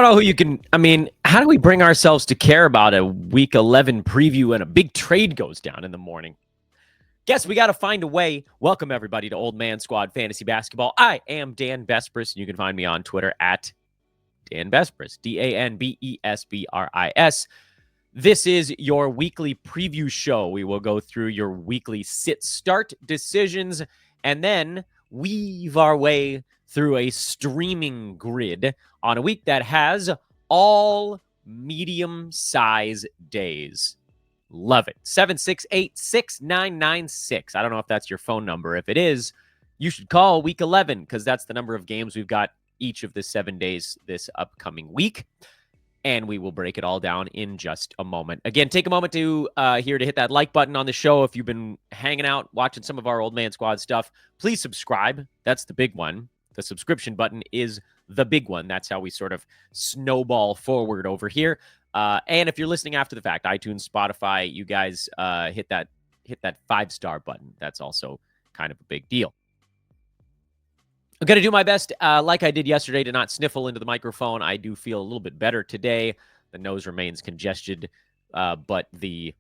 know who you can. I mean, how do we bring ourselves to care about a Week 11 preview and a big trade goes down in the morning? Guess we got to find a way. Welcome, everybody, to Old Man Squad Fantasy Basketball. I am Dan Besbris, and you can find me on Twitter at Dan Besbris, DanBesbris. This is your weekly preview show. We will go through your weekly sit-start decisions and then weave our way through a streaming grid on a week that has all medium-size days. Love it. 768-6996. I don't know if that's your phone number. If it is, you should call week 11 because that's the number of games we've got each of the 7 days this upcoming week. And we will break it all down in just a moment. Again, take a moment to hit that like button on the show. If you've been hanging out, watching some of our Old Man Squad stuff, please subscribe. That's the big one. The subscription button is the big one. That's how we sort of snowball forward over here. And if you're listening after the fact, iTunes, Spotify, you guys hit that 5-star button. That's also kind of a big deal. I'm going to do my best, like I did yesterday, to not sniffle into the microphone. I do feel a little bit better today. The nose remains congested, but the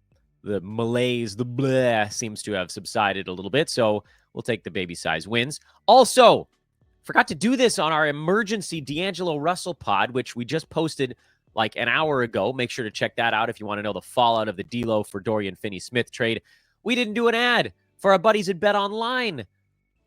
malaise, the bleh, seems to have subsided a little bit. So we'll take the baby size wins. Also, forgot to do this on our emergency D'Angelo Russell pod, which we just posted like an hour ago. Make sure to check that out if you want to know the fallout of the D'Lo for Dorian Finney-Smith trade. We didn't do an ad for our buddies at Bet Online,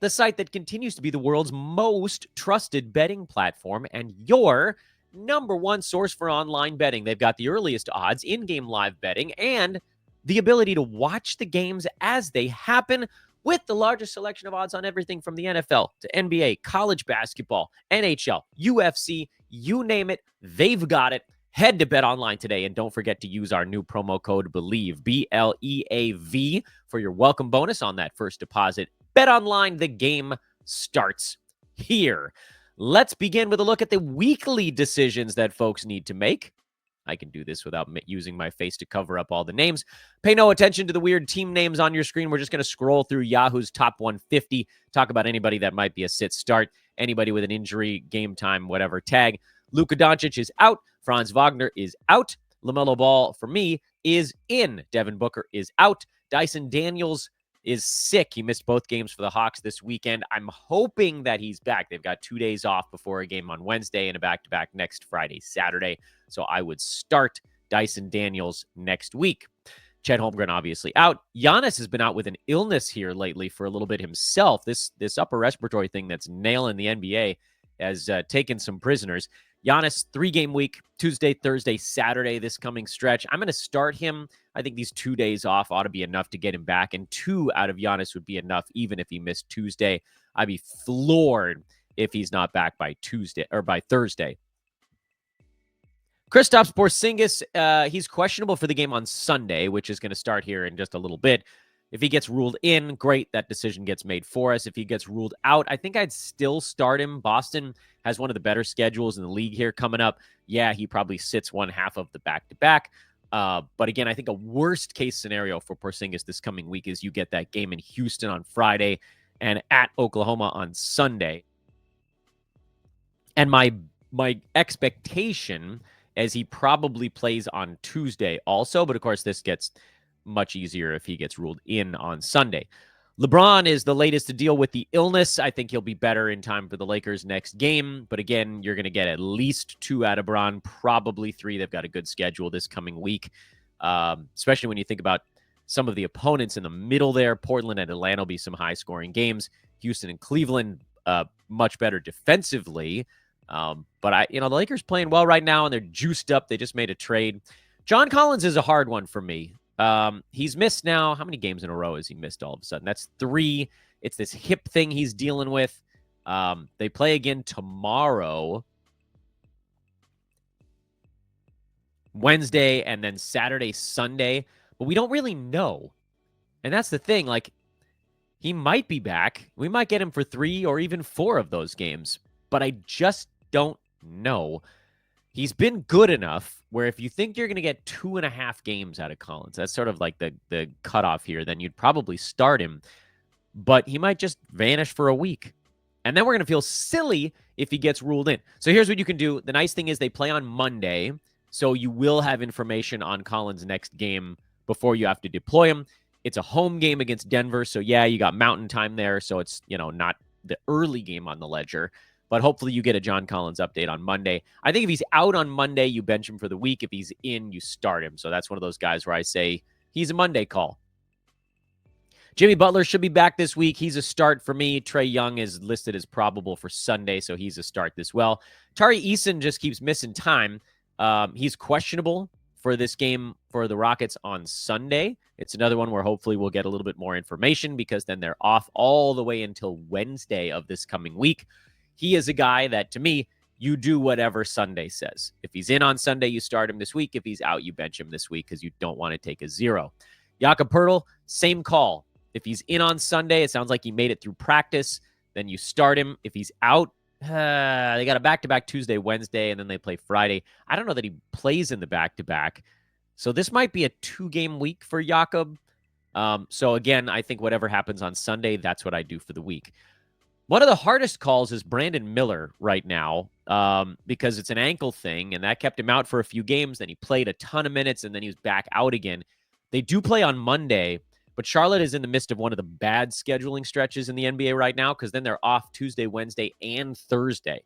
the site that continues to be the world's most trusted betting platform and your number one source for online betting. They've got the earliest odds, in-game live betting, and the ability to watch the games as they happen with the largest selection of odds on everything from the NFL to NBA, college basketball, NHL, UFC, you name it, they've got it. Head to Bet Online today, and don't forget to use our new promo code BELIEVE, BLEAV, for your welcome bonus on that first deposit. Bet Online, the game starts here. Let's begin with a look at the weekly decisions that folks need to make. I can do this without using my face to cover up all the names. Pay no attention to the weird team names on your screen. We're just going to scroll through Yahoo's top 150, talk about anybody that might be a sit-start, anybody with an injury, game time, whatever tag. Luka Doncic is out. Franz Wagner is out. LaMelo Ball, for me, is in. Devin Booker is out. Dyson Daniels is sick. He missed both games for the Hawks this weekend. I'm hoping that he's back. They've got 2 days off before a game on Wednesday and a back-to-back next Friday, Saturday. So I would start Dyson Daniels next week. Chet Holmgren obviously out. Giannis has been out with an illness here lately for a little bit himself. This upper respiratory thing that's nailing the NBA has taken some prisoners. Giannis, 3-game week, Tuesday, Thursday, Saturday, this coming stretch. I'm going to start him. I think these 2 days off ought to be enough to get him back, and 2 out of Giannis would be enough, even if he missed Tuesday. I'd be floored if he's not back by Tuesday or by Thursday. Kristaps Porzingis, he's questionable for the game on Sunday, which is going to start here in just a little bit. If he gets ruled in, great. That decision gets made for us. If he gets ruled out, I think I'd still start him. Boston has one of the better schedules in the league here coming up. Yeah, he probably sits one half of the back-to-back. But again, I think a worst-case scenario for Porzingis this coming week is you get that game in Houston on Friday and at Oklahoma on Sunday. And my expectation is he probably plays on Tuesday also. But, of course, this gets much easier if he gets ruled in on Sunday. LeBron is the latest to deal with the illness. I think he'll be better in time for the Lakers' next game. But again, you're going to get at least 2 out of Bron, probably 3. They've got a good schedule this coming week, especially when you think about some of the opponents in the middle there. Portland and Atlanta will be some high-scoring games. Houston and Cleveland, much better defensively. But the Lakers playing well right now, and they're juiced up. They just made a trade. John Collins is a hard one for me. He's missed now. How many games in a row has he missed all of a sudden? That's 3. It's this hip thing he's dealing with. They play again tomorrow, Wednesday, and then Saturday, Sunday. But we don't really know. And that's the thing. Like, he might be back. We might get him for 3 or even 4 of those games. But I just don't know. He's been good enough where if you think you're going to get 2.5 games out of Collins, that's sort of like the cutoff here, then you'd probably start him. But he might just vanish for a week. And then we're going to feel silly if he gets ruled in. So here's what you can do. The nice thing is they play on Monday, so you will have information on Collins' next game before you have to deploy him. It's a home game against Denver, so yeah, you got mountain time there, so it's, not the early game on the ledger. But hopefully you get a John Collins update on Monday. I think if he's out on Monday, you bench him for the week. If he's in, you start him. So that's one of those guys where I say he's a Monday call. Jimmy Butler should be back this week. He's a start for me. Trae Young is listed as probable for Sunday, so he's a start as well. Tari Eason just keeps missing time. He's questionable for this game for the Rockets on Sunday. It's another one where hopefully we'll get a little bit more information because then they're off all the way until Wednesday of this coming week. He is a guy that, to me, you do whatever Sunday says. If he's in on Sunday, you start him this week. If he's out, you bench him this week because you don't want to take a zero. Jakob Poeltl, same call. If he's in on Sunday, it sounds like he made it through practice. Then you start him. If he's out, they got a back-to-back Tuesday, Wednesday, and then they play Friday. I don't know that he plays in the back-to-back. So this might be a 2-game week for Jakob. So again, I think whatever happens on Sunday, that's what I do for the week. One of the hardest calls is Brandon Miller right now because it's an ankle thing, and that kept him out for a few games. Then he played a ton of minutes, and then he was back out again. They do play on Monday, but Charlotte is in the midst of one of the bad scheduling stretches in the NBA right now because then they're off Tuesday, Wednesday, and Thursday.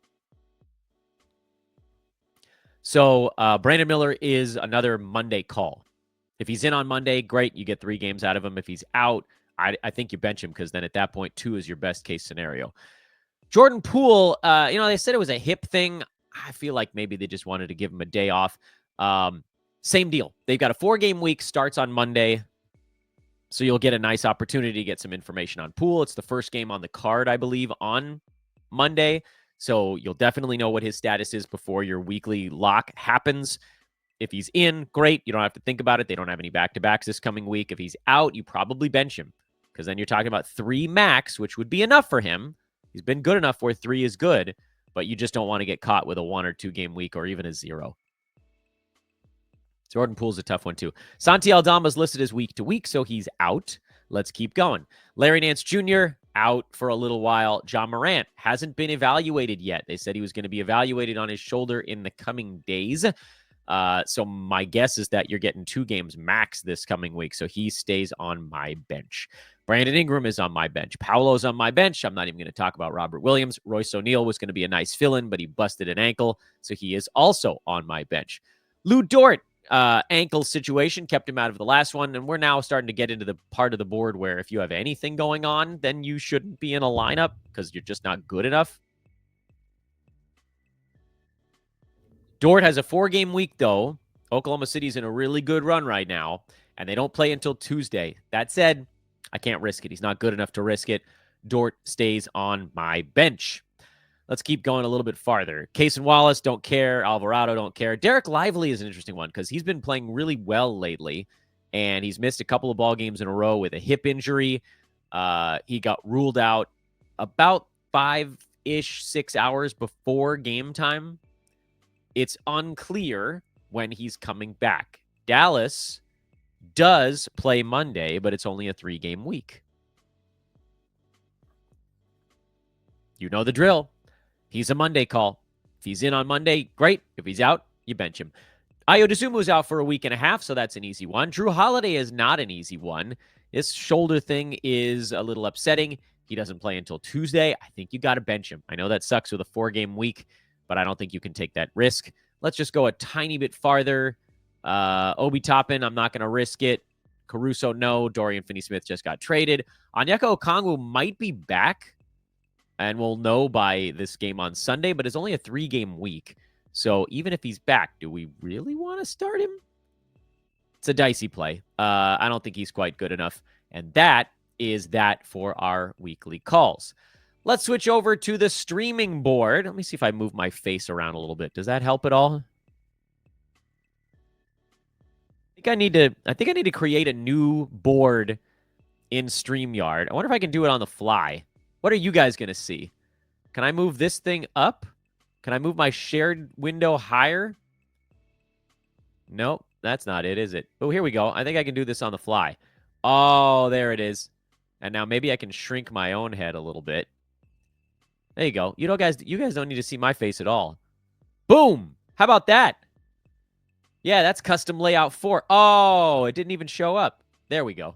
So Brandon Miller is another Monday call. If he's in on Monday, great. You get 3 games out of him. If he's out, I think you bench him because then at that point, 2 is your best case scenario. Jordan Poole, they said it was a hip thing. I feel like maybe they just wanted to give him a day off. Same deal. They've got a 4-game week, starts on Monday. So you'll get a nice opportunity to get some information on Poole. It's the first game on the card, I believe, on Monday. So you'll definitely know what his status is before your weekly lock happens. If he's in, great. You don't have to think about it. They don't have any back-to-backs this coming week. If he's out, you probably bench him because then you're talking about 3 max, which would be enough for him. He's been good enough where 3 is good, but you just don't want to get caught with a 1 or 2 game week or even a 0. Jordan Poole's a tough one, too. Santi Aldama's listed as week to week, so he's out. Let's keep going. Larry Nance Jr., out for a little while. John Morant hasn't been evaluated yet. They said he was going to be evaluated on his shoulder in the coming days. So my guess is that you're getting 2 games max this coming week, so he stays on my bench. Brandon Ingram is on my bench. Paolo's on my bench. I'm not even going to talk about Robert Williams. Royce O'Neal was going to be a nice fill-in, but he busted an ankle, so he is also on my bench. Lou Dort, ankle situation kept him out of the last one, and we're now starting to get into the part of the board where if you have anything going on, then you shouldn't be in a lineup because you're just not good enough. Dort has a 4-game week, though. Oklahoma City's in a really good run right now, and they don't play until Tuesday. That said, I can't risk it. He's not good enough to risk it. Dort stays on my bench. Let's keep going a little bit farther. Cason Wallace, don't care. Alvarado, don't care. Derek Lively is an interesting one because he's been playing really well lately, and he's missed a couple of ball games in a row with a hip injury. He got ruled out about 5-ish, 6 hours before game time. It's unclear when he's coming back. Dallas does play Monday, but it's only a 3-game week. You know the drill. He's a Monday call. If he's in on Monday, great. If he's out, you bench him. Ayo Dosunmu's out for a week and a half, so that's an easy one. Drew Holiday is not an easy one. This shoulder thing is a little upsetting. He doesn't play until Tuesday. I think you got to bench him. I know that sucks with a 4-game week, but I don't think you can take that risk. Let's just go a tiny bit farther. Obi Toppin, I'm not going to risk it. Caruso, no. Dorian Finney-Smith just got traded. Onyeka Okongwu might be back, and we'll know by this game on Sunday, but it's only a 3-game week. So even if he's back, do we really want to start him? It's a dicey play. I don't think he's quite good enough. And that is that for our weekly calls. Let's switch over to the streaming board. Let me see if I move my face around a little bit. Does that help at all? I think I need to create a new board in StreamYard. I wonder if I can do it on the fly. What are you guys going to see? Can I move this thing up? Can I move my shared window higher? Nope, that's not it, is it? Oh, here we go. I think I can do this on the fly. Oh, there it is. And now maybe I can shrink my own head a little bit. There you go. You guys don't need to see my face at all. Boom. How about that? Yeah, that's custom layout 4. Oh, it didn't even show up. There we go.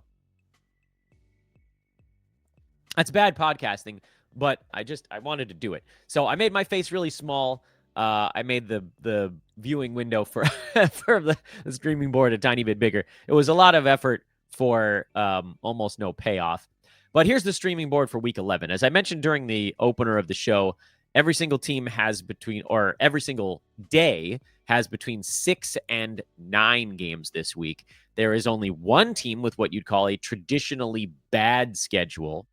That's bad podcasting, but I wanted to do it. So I made my face really small. I made the viewing window for for the streaming board a tiny bit bigger. It was a lot of effort for almost no payoff. But here's the streaming board for week 11. As I mentioned during the opener of the show, every single team has every single day has between 6 and 9 games this week. There is only one team with what you'd call a traditionally bad schedule.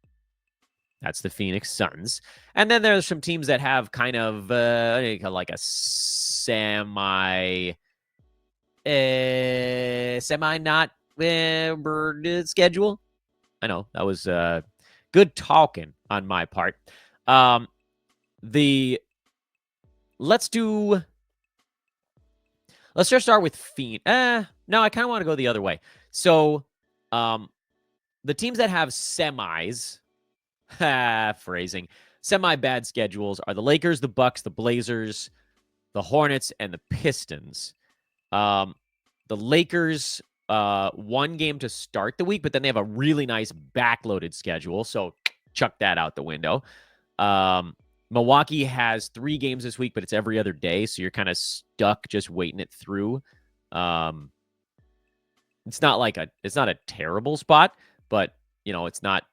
That's the Phoenix Suns. And then there's some teams that have kind of like a semi not schedule. I know that was good talking on my part. Let's just start with Phoenix. No, I kind of want to go the other way. So, the teams that have semis, phrasing, semi-bad schedules are the Lakers, the Bucks, the Blazers, the Hornets, and the Pistons. The Lakers, one game to start the week, but then they have a really nice backloaded schedule, so chuck that out the window. Milwaukee has 3 games this week, but it's every other day, so you're kind of stuck just waiting it through. It's not a terrible spot, but it's not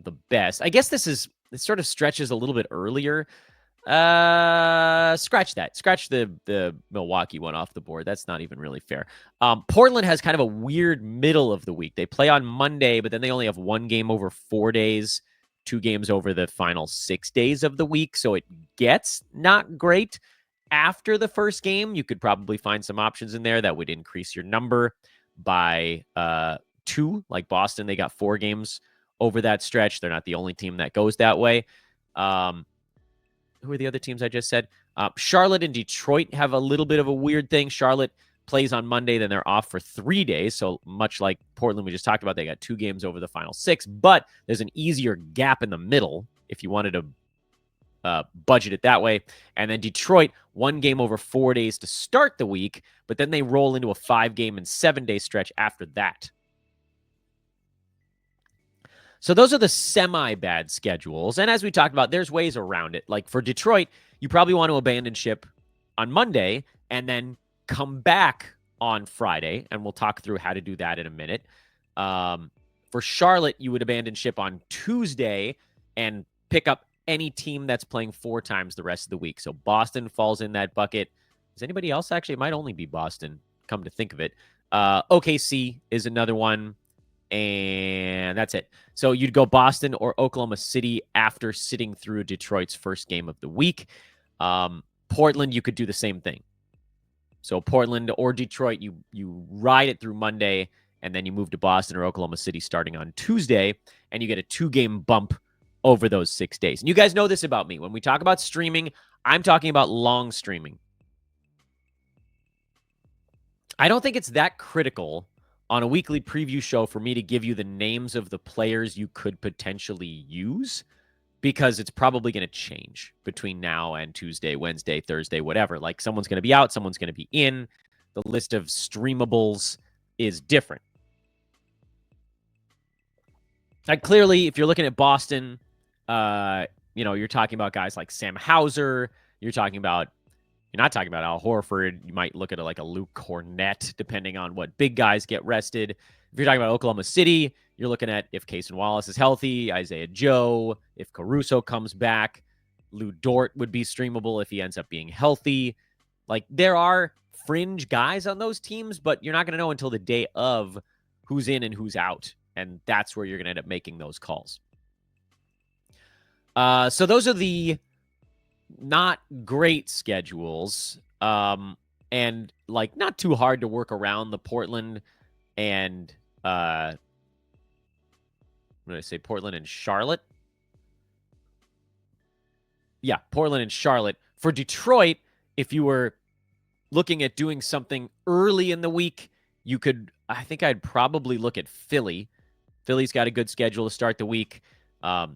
the best. I guess it sort of stretches a little bit earlier. Scratch that. Scratch the Milwaukee one off the board. That's not even really fair. Portland has kind of a weird middle of the week. They play on Monday, but then they only have 1 game over 4 days. 2 games over the final 6 days of the week. So it gets not great. After the first game, you could probably find some options in there that would increase your number by 2. Like Boston, they got 4 games over that stretch. They're not the only team that goes that way. Who are the other teams I just said? Charlotte and Detroit have a little bit of a weird thing. Charlotte plays on Monday, then they're off for 3 days. So much like Portland we just talked about, they got 2 games over the final 6, but there's an easier gap in the middle if you wanted to budget it that way. And then Detroit, 1 game over 4 days to start the week, but then they roll into a 5-game and 7-day stretch after that. So those are the semi-bad schedules. And as we talked about, there's ways around it. Like for Detroit, you probably want to abandon ship on Monday and then come back on Friday, and we'll talk through how to do that in a minute. For Charlotte, you would abandon ship on Tuesday and pick up any team that's playing 4 times the rest of the week. So Boston falls in that bucket. Is anybody else? Actually, it might only be Boston, come to think of it. OKC is another one, and that's it. So you'd go Boston or Oklahoma City after sitting through Detroit's first game of the week. Portland, you could do the same thing. So Portland or Detroit, you ride it through Monday, and then you move to Boston or Oklahoma City starting on Tuesday, and you get a 2-game bump over those 6 days. And you guys know this about me. When we talk about streaming, I'm talking about long streaming. I don't think it's that critical on a weekly preview show for me to give you the names of the players you could potentially use, because it's probably going to change between now and Tuesday, Wednesday, Thursday, whatever. Like someone's going to be out, someone's going to be in. The list of streamables is different. Like clearly, if you're looking at Boston, you're talking about guys like Sam Hauser. You're not talking about Al Horford. You might look at like a Luke Cornett, depending on what big guys get rested. If you're talking about Oklahoma City, you're looking at if Cason Wallace is healthy, Isaiah Joe, if Caruso comes back, Lou Dort would be streamable if he ends up being healthy. Like there are fringe guys on those teams, but you're not going to know until the day of who's in and who's out. And that's where you're going to end up making those calls. So those are the not great schedules. And like not too hard to work around the Portland and what did I say? Portland and Charlotte. Yeah, Portland and Charlotte. For Detroit, if you were looking at doing something early in the week, I think I'd probably look at Philly. Philly's got a good schedule to start the week.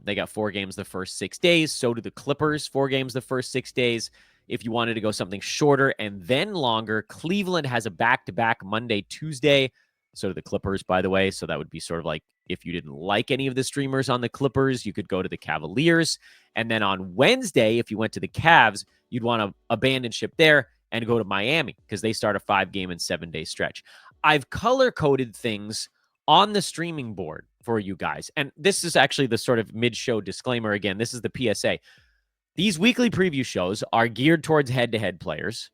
They got 4 games the first 6 days. So do the Clippers, 4 games the first 6 days. If you wanted to go something shorter and then longer, Cleveland has a back-to-back Monday, Tuesday. So do the Clippers, by the way. So that would be sort of like if you didn't like any of the streamers on the Clippers, you could go to the Cavaliers. And then on Wednesday, if you went to the Cavs, you'd want to abandon ship there and go to Miami because they start a 5-game and 7-day stretch. I've color-coded things on the streaming board for you guys. And this is actually the sort of mid-show disclaimer again. This is the PSA. These weekly preview shows are geared towards head-to-head players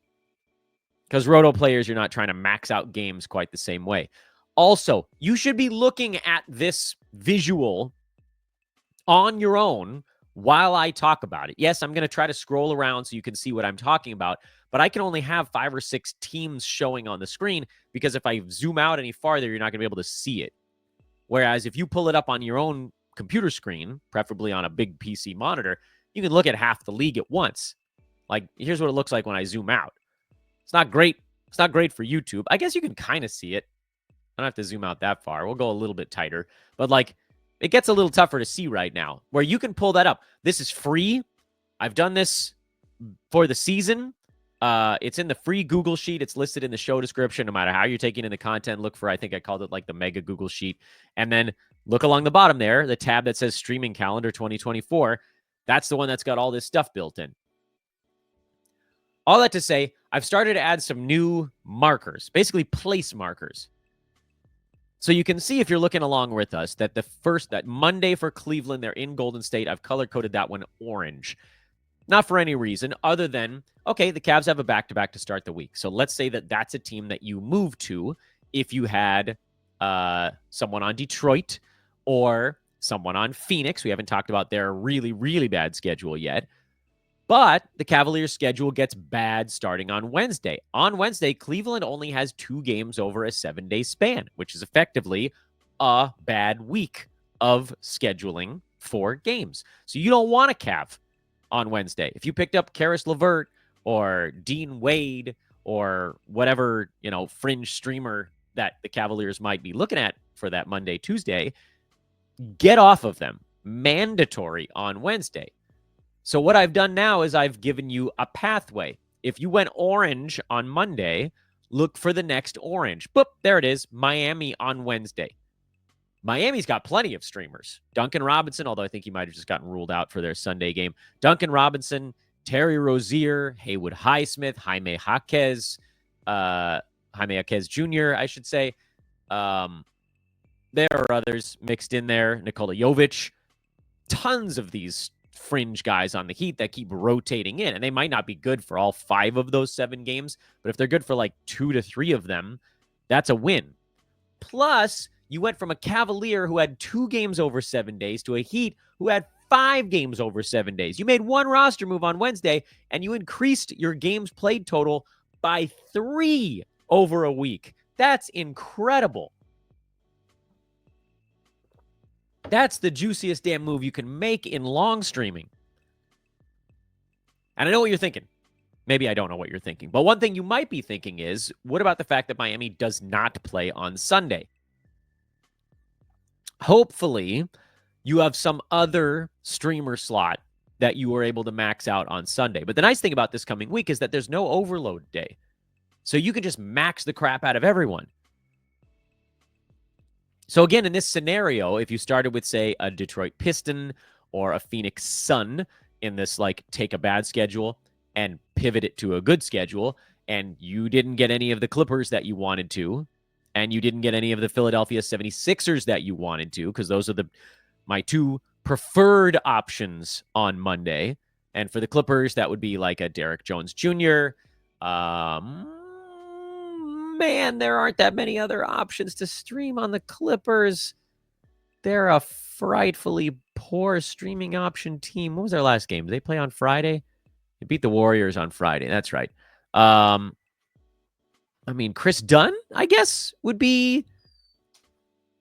because roto players, you're not trying to max out games quite the same way. Also, you should be looking at this visual on your own while I talk about it. Yes, I'm going to try to scroll around so you can see what I'm talking about, but I can only have 5 or 6 teams showing on the screen because if I zoom out any farther, you're not going to be able to see it. Whereas if you pull it up on your own computer screen, preferably on a big PC monitor, you can look at half the league at once. Like, here's what it looks like when I zoom out. It's not great. It's not great for YouTube. I guess you can kind of see it. I don't have to zoom out that far. We'll go a little bit tighter. But, like, it gets a little tougher to see right now, where you can pull that up. This is free. I've done this for the season. It's in the free Google Sheet. It's listed in the show description. No matter how you're taking in the content, look for, I think I called it like the mega Google Sheet. And then look along the bottom there, the tab that says Streaming Calendar 2024. That's the one that's got all this stuff built in. All that to say, I've started to add some new markers, basically place markers. So you can see if you're looking along with us that that Monday for Cleveland, they're in Golden State. I've color-coded that one orange. Not for any reason other than, okay, the Cavs have a back-to-back to start the week. So let's say that that's a team that you move to if you had someone on Detroit or someone on Phoenix. We haven't talked about their really, really bad schedule yet. But the Cavaliers' schedule gets bad starting on Wednesday. On Wednesday, Cleveland only has 2 games over a 7-day span, which is effectively a bad week of scheduling for games. So you don't want a Cav on Wednesday. If you picked up Karis LeVert or Dean Wade or whatever, fringe streamer that the Cavaliers might be looking at for that Monday, Tuesday, get off of them. Mandatory on Wednesday. So what I've done now is I've given you a pathway. If you went orange on Monday, look for the next orange. Boop, there it is, Miami on Wednesday. Miami's got plenty of streamers. Duncan Robinson, although I think he might have just gotten ruled out for their Sunday game. Duncan Robinson, Terry Rozier, Haywood Highsmith, Jaime Jaquez Jr., I should say. There are others mixed in there. Nikola Jovic. Tons of these fringe guys on the Heat that keep rotating in. And they might not be good for all 5 of those 7 games, but if they're good for like 2 to 3 of them, that's a win. Plus, you went from a Cavalier who had 2 games over 7 days to a Heat who had 5 games over 7 days. You made one roster move on Wednesday, and you increased your games played total by 3 over a week. That's incredible. That's the juiciest damn move you can make in long streaming. And I know what you're thinking. Maybe I don't know what you're thinking. But one thing you might be thinking is, what about the fact that Miami does not play on Sunday? Hopefully, you have some other streamer slot that you were able to max out on Sunday. But the nice thing about this coming week is that there's no overload day. So you can just max the crap out of everyone. So again, in this scenario, if you started with, say, a Detroit Piston or a Phoenix Sun in this, like, take a bad schedule and pivot it to a good schedule, and you didn't get any of the Clippers that you wanted to, and you didn't get any of the Philadelphia 76ers that you wanted to, because those are my 2 preferred options on Monday. And for the Clippers, that would be like a Derek Jones Jr., man, there aren't that many other options to stream on the Clippers. They're a frightfully poor streaming option team. What was their last game? Did they play on Friday? They beat the Warriors on Friday. That's right. Chris Dunn, I guess, would be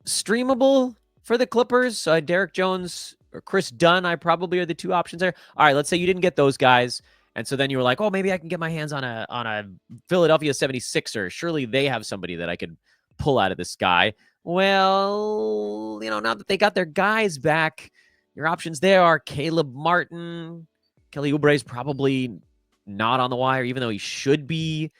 streamable for the Clippers. Derek Jones or Chris Dunn, I probably are the 2 options there. All right, let's say you didn't get those guys. And so then you were like, oh, maybe I can get my hands on a Philadelphia 76er. Surely they have somebody that I could pull out of the sky. Well, now that they got their guys back, Your options there are Caleb Martin. Kelly Oubre is probably not on the wire, even though he should be.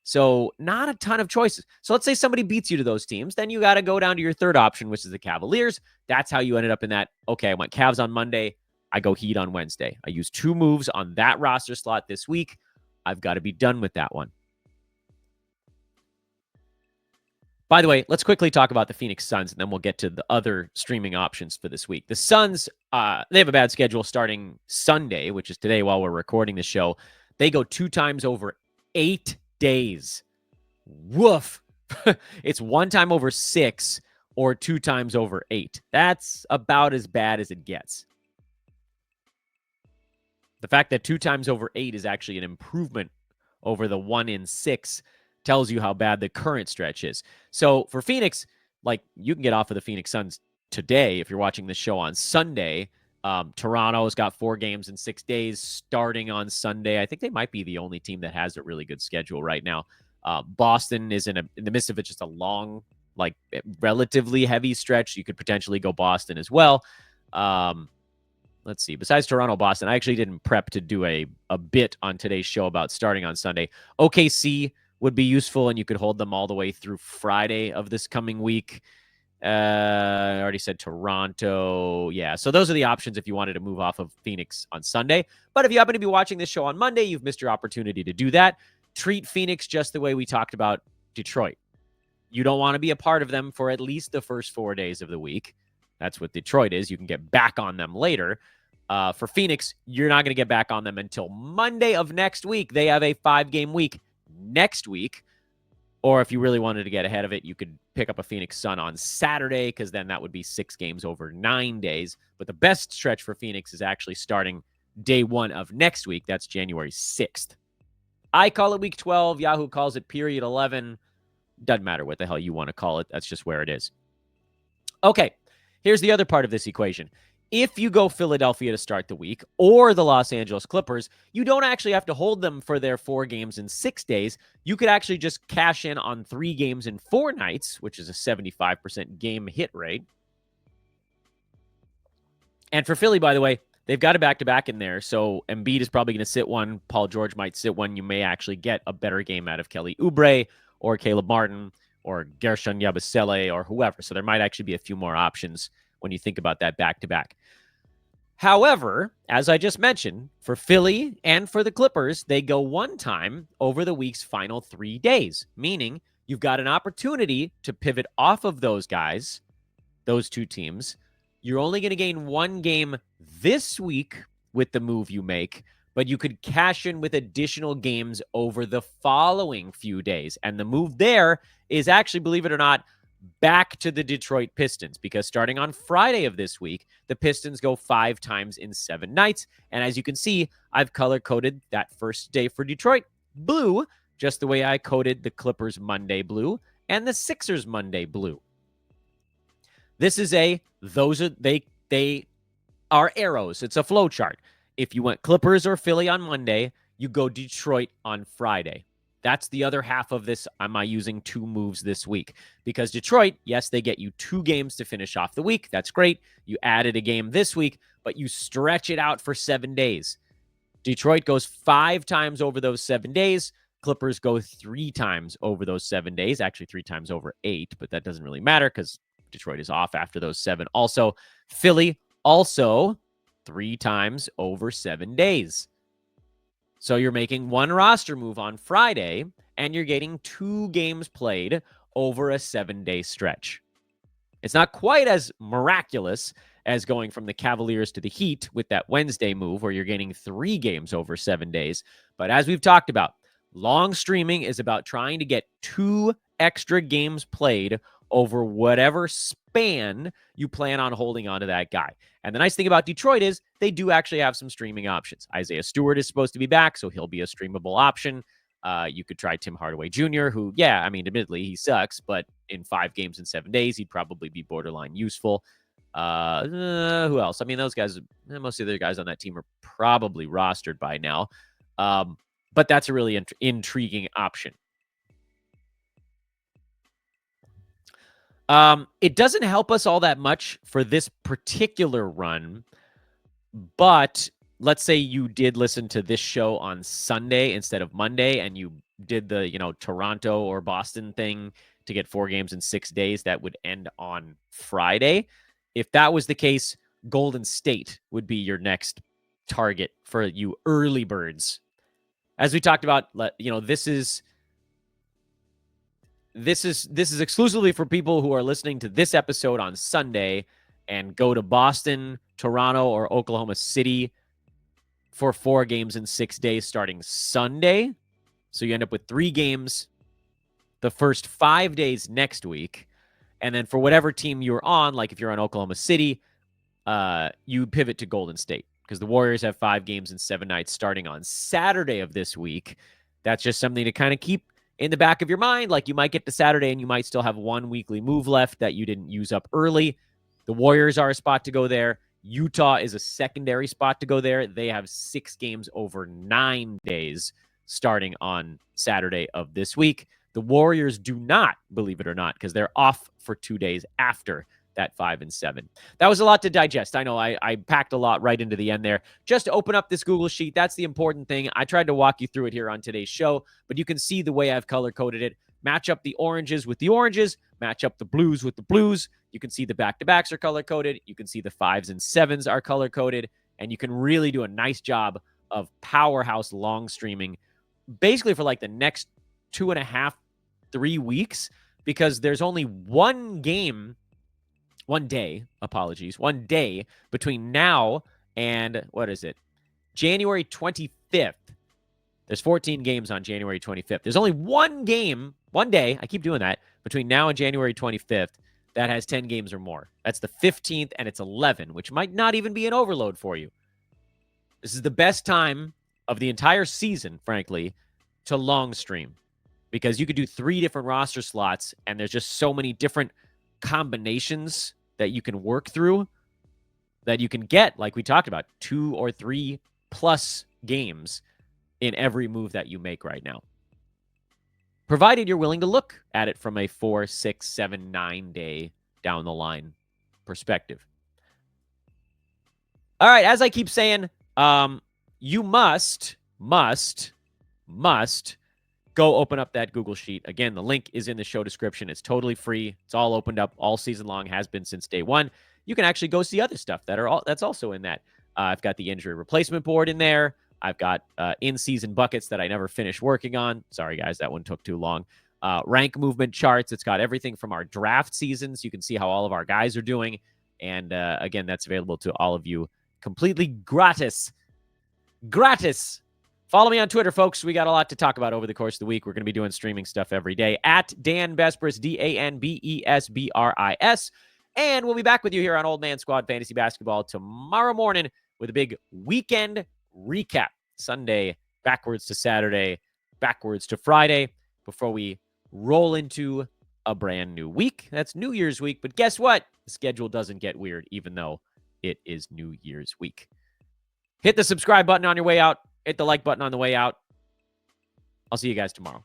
So not a ton of choices. So let's say somebody beats you to those teams. Then you got to go down to your third option, which is the Cavaliers. That's how you ended up in that. Okay, I went Cavs on Monday. I go Heat on Wednesday. I use 2 moves on that roster slot this week. I've got to be done with that one. By the way, let's quickly talk about the Phoenix Suns, and then we'll get to the other streaming options for this week. The Suns, they have a bad schedule starting Sunday, which is today while we're recording the show. They go 2 times over 8 days. Woof. It's 1 time over 6 or 2 times over 8. That's about as bad as it gets. The fact that 2 times over 8 is actually an improvement over the 1 in 6 tells you how bad the current stretch is. So for Phoenix, like, you can get off of the Phoenix Suns today if you're watching the show on Sunday. Toronto's got 4 games in 6 days starting on Sunday. I think they might be the only team that has a really good schedule right now. Boston is in the midst of it, just a long, like, relatively heavy stretch. You could potentially go Boston as well. Let's see. Besides Toronto, Boston, I actually didn't prep to do a bit on today's show about starting on Sunday. OKC would be useful, and you could hold them all the way through Friday of this coming week. I already said Toronto. Yeah, so those are the options if you wanted to move off of Phoenix on Sunday. But if you happen to be watching this show on Monday, you've missed your opportunity to do that. Treat Phoenix just the way we talked about Detroit. You don't want to be a part of them for at least the first 4 days of the week. That's what Detroit is. You can get back on them later. For Phoenix, you're not going to get back on them until Monday of next week. They have a 5-game week next week. Or if you really wanted to get ahead of it, you could pick up a Phoenix Sun on Saturday, because then that would be 6 games over 9 days. But the best stretch for Phoenix is actually starting day 1 of next week. That's January 6th. I call it week 12. Yahoo calls it period 11. Doesn't matter what the hell you want to call it. That's just where it is. Okay, here's the other part of this equation. If you go Philadelphia to start the week or the Los Angeles Clippers, you don't actually have to hold them for their 4 games in 6 days. You could actually just cash in on 3 games in 4 nights, which is a 75% game hit rate. And for Philly, by the way, they've got a back-to-back in there, so Embiid is probably going to sit one. Paul George might sit one. You may actually get a better game out of Kelly Oubre or Caleb Martin or Gershon Yabusele or whoever. So there might actually be a few more options when you think about that back-to-back. However, as I just mentioned, for Philly and for the Clippers, they go 1 time over the week's final 3 days, meaning you've got an opportunity to pivot off of those guys, those 2 teams. You're only going to gain 1 game this week with the move you make, but you could cash in with additional games over the following few days. And the move there is actually, believe it or not, back to the Detroit Pistons, because starting on Friday of this week, the Pistons go 5 times in 7 nights. And as you can see, I've color-coded that first day for Detroit blue, just the way I coded the Clippers Monday blue and the Sixers Monday blue. This is they are arrows. It's a flow chart. If you went Clippers or Philly on Monday, you go Detroit on Friday. That's the other half of this. Am I using 2 moves this week? Because Detroit, yes, they get you 2 games to finish off the week. That's great. You added a game this week, but you stretch it out for 7 days. Detroit goes 5 times over those 7 days. Clippers go 3 times over those 7 days. Actually, 3 times over 8, but that doesn't really matter because Detroit is off after those 7. Also, Philly also 3 times over 7 days. So you're making 1 roster move on Friday, and you're getting 2 games played over a 7-day stretch. It's not quite as miraculous as going from the Cavaliers to the Heat with that Wednesday move, where you're getting 3 games over 7 days. But as we've talked about, long streaming is about trying to get 2 extra games played over whatever span you plan on holding on to that guy. And the nice thing about Detroit is they do actually have some streaming options. Isaiah Stewart is supposed to be back, so he'll be a streamable option. You could try Tim Hardaway Jr., who, yeah, I mean, admittedly, he sucks, but in 5 games in 7 days, he'd probably be borderline useful. Who else? I mean, those guys, most of the other guys on that team are probably rostered by now. But that's a really intriguing option. It doesn't help us all that much for this particular run But let's say you did listen to this show on Sunday instead of Monday, and you did the, Toronto or Boston thing to get 4 games in 6 days that would end on Friday. If that was the case, Golden State would be your next target for you early birds. As we talked about, this is exclusively for people who are listening to this episode on Sunday and go to Boston, Toronto, or Oklahoma City for 4 games in 6 days starting Sunday. So you end up with 3 games the first 5 days next week. And then for whatever team you're on, like if you're on Oklahoma City, you pivot to Golden State because the Warriors have 5 games in 7 nights starting on Saturday of this week. That's just something to kind of keep in the back of your mind. Like you might get to Saturday and you might still have 1 weekly move left that you didn't use up early. The Warriors are a spot to go there. Utah is a secondary spot to go there. They have 6 games over 9 days starting on Saturday of this week. The Warriors do not, believe it or not, because they're off for 2 days after that 5 and 7. That was a lot to digest. I know I packed a lot right into the end there. Just to open up this Google Sheet, that's the important thing. I tried to walk you through it here on today's show, but you can see the way I've color-coded it. Match up the oranges with the oranges, match up the blues with the blues. You can see the back-to-backs are color-coded. You can see the 5s and 7s are color-coded, and you can really do a nice job of powerhouse long streaming basically for like the next 2.5, 3 weeks, because there's only one day between now and, what is it, January 25th. There's 14 games on January 25th. There's only one day, I keep doing that, between now and January 25th that has 10 games or more. That's the 15th, and it's 11, which might not even be an overload for you. This is the best time of the entire season, frankly, to long stream, because you could do 3 different roster slots, and there's just so many different combinations that you can work through that you can get, like we talked about, 2 or 3 plus games in every move that you make right now, provided you're willing to look at it from a 4, 6, 7, 9 day down the line perspective. All right, as I keep saying, you must go open up that Google Sheet. Again, the link is in the show description. It's totally free. It's all opened up all season long, has been since day one. You can actually go see other stuff that's also in that. I've got the injury replacement board in there. I've got in-season buckets that I never finished working on. Sorry, guys, that one took too long. Rank movement charts. It's got everything from our draft seasons. You can see how all of our guys are doing. And again, that's available to all of you completely gratis. Gratis. Follow me on Twitter, folks. We got a lot to talk about over the course of the week. We're going to be doing streaming stuff every day at Dan Besbris, DanBesbris. And we'll be back with you here on Old Man Squad Fantasy Basketball tomorrow morning with a big weekend recap. Sunday, backwards to Saturday, backwards to Friday, before we roll into a brand new week. That's New Year's week. But guess what? The schedule doesn't get weird, even though it is New Year's week. Hit the subscribe button on your way out. Hit the like button on the way out. I'll see you guys tomorrow.